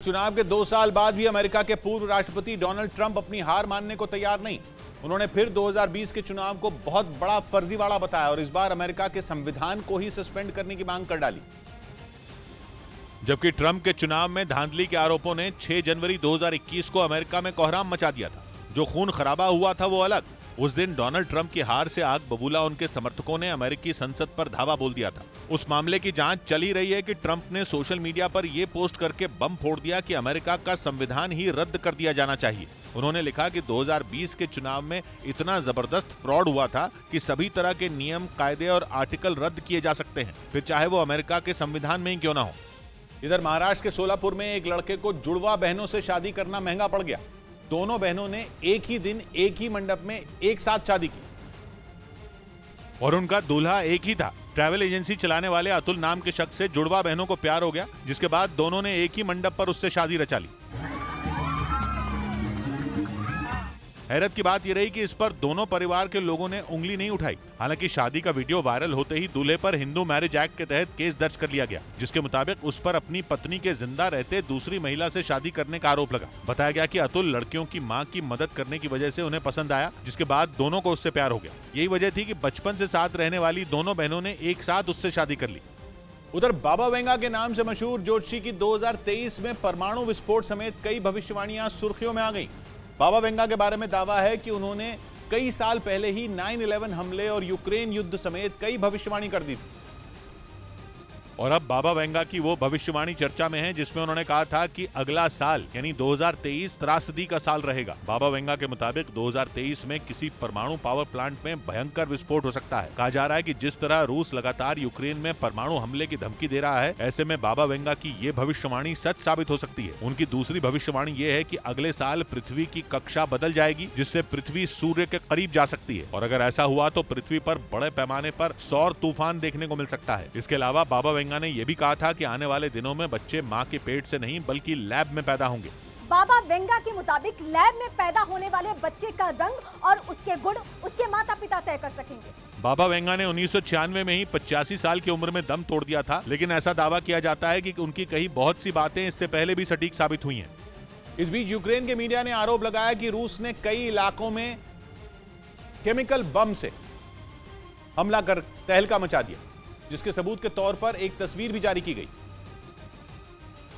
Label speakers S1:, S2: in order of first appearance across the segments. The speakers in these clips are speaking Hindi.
S1: चुनाव के 2 साल बाद भी अमेरिका के पूर्व राष्ट्रपति डोनाल्ड ट्रंप अपनी हार मानने को तैयार नहीं। उन्होंने फिर 2020 के चुनाव को बहुत बड़ा फर्जीवाड़ा बताया और इस बार अमेरिका के संविधान को ही सस्पेंड करने की मांग कर डाली। जबकि ट्रंप के चुनाव में धांधली के आरोपों ने 6 जनवरी 2021 को अमेरिका में कोहराम मचा दिया था। जो खून खराबा हुआ था वो अलग। उस दिन डोनाल्ड ट्रंप की हार से आग बबूला उनके समर्थकों ने अमेरिकी संसद पर धावा बोल दिया था। उस मामले की जांच चल ही रही है कि ट्रंप ने सोशल मीडिया पर यह पोस्ट करके बम फोड़ दिया कि अमेरिका का संविधान ही रद्द कर दिया जाना चाहिए। उन्होंने लिखा कि 2020 के चुनाव में इतना जबरदस्त फ्रॉड हुआ था कि सभी तरह के नियम, कायदे और आर्टिकल रद्द किए जा सकते हैं, फिर चाहे वो अमेरिका के संविधान में ही क्यों ना हो। इधर महाराष्ट्र के सोलापुर में एक लड़के को जुड़वा बहनों से शादी करना महंगा पड़ गया। दोनों बहनों ने एक ही दिन एक ही मंडप में एक साथ शादी की और उनका दूल्हा एक ही था। ट्रैवल एजेंसी चलाने वाले अतुल नाम के शख्स से जुड़वा बहनों को प्यार हो गया, जिसके बाद दोनों ने एक ही मंडप पर उससे शादी रचा ली। हैरत की बात यह रही कि इस पर दोनों परिवार के लोगों ने उंगली नहीं उठाई। हालांकि शादी का वीडियो वायरल होते ही दूल्हे पर हिंदू मैरिज एक्ट के तहत केस दर्ज कर लिया गया, जिसके मुताबिक उस पर अपनी पत्नी के जिंदा रहते दूसरी महिला से शादी करने का आरोप लगा। बताया गया कि अतुल लड़कियों की मां की मदद करने की वजह से उन्हें पसंद आया, जिसके बाद दोनों को उससे प्यार हो गया। यही वजह थी कि बचपन से साथ रहने वाली दोनों बहनों ने एक साथ उससे शादी कर ली। उधर बाबा वेंगा के नाम से मशहूर ज्योतिषी की 2023 में परमाणु विस्फोट समेत कई भविष्यवाणियां सुर्खियों में आ गई। बाबा वेंगा के बारे में दावा है कि उन्होंने कई साल पहले ही 9/11 हमले और यूक्रेन युद्ध समेत कई भविष्यवाणी कर दी थी। और अब बाबा वेंगा की वो भविष्यवाणी चर्चा में है जिसमें उन्होंने कहा था कि अगला साल यानी 2023 त्रासदी का साल रहेगा। बाबा वेंगा के मुताबिक 2023 में किसी परमाणु पावर प्लांट में भयंकर विस्फोट हो सकता है। कहा जा रहा है कि जिस तरह रूस लगातार यूक्रेन में परमाणु हमले की धमकी दे रहा है, ऐसे में बाबा वेंगा की ये भविष्यवाणी सच साबित हो सकती है। उनकी दूसरी भविष्यवाणी ये है कि अगले साल पृथ्वी की कक्षा बदल जाएगी, जिससे पृथ्वी सूर्य के करीब जा सकती है और अगर ऐसा हुआ तो पृथ्वी पर बड़े पैमाने पर सौर तूफान देखने को मिल सकता है। इसके अलावा बाबा वेंगा ने यह भी कहा था कि आने वाले दिनों में बच्चे मां के पेट से नहीं बल्कि लैब में पैदा होंगे।
S2: बाबा वेंगा के मुताबिक लैब में पैदा होने वाले बच्चे का रंग और उसके गुण उसके माता पिता तय कर सकेंगे।
S1: बाबा वेंगा ने 1996 में ही 85 साल की उम्र में दम तोड़ दिया था, लेकिन ऐसा दावा किया जाता है कि उनकी कही बहुत सी बातें इससे पहले भी सटीक साबित हुई हैं। इस बीच यूक्रेन के मीडिया ने आरोप लगाया कि रूस ने कई इलाकों में केमिकल बम से हमला कर तहलका मचा दिया, जिसके सबूत के तौर पर एक तस्वीर भी जारी की गई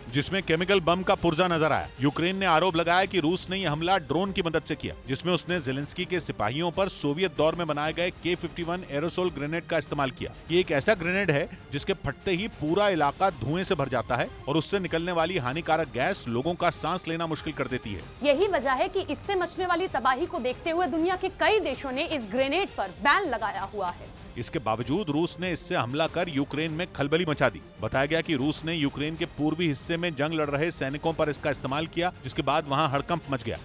S1: जिसमें केमिकल बम का पुर्जा नजर आया। यूक्रेन ने आरोप लगाया कि रूस ने यह हमला ड्रोन की मदद से किया, जिसमें उसने ज़ेलेंस्की के सिपाहियों पर सोवियत दौर में बनाए गए K-51 एरोसोल ग्रेनेड का इस्तेमाल किया। ये एक ऐसा ग्रेनेड है जिसके फटते ही पूरा इलाका धुएं से भर जाता है और उससे निकलने वाली हानिकारक गैस लोगों का सांस लेना मुश्किल कर देती है।
S3: यही वजह है कि इससे मचने वाली तबाही को देखते हुए दुनिया के कई देशों ने इस ग्रेनेड पर बैन लगाया हुआ है।
S1: इसके बावजूद रूस ने इससे हमला कर यूक्रेन में खलबली मचा दी। बताया गया कि रूस ने यूक्रेन के पूर्वी हिस्से में जंग लड़ रहे सैनिकों पर इसका इस्तेमाल किया, जिसके बाद वहां हड़कंप मच गया।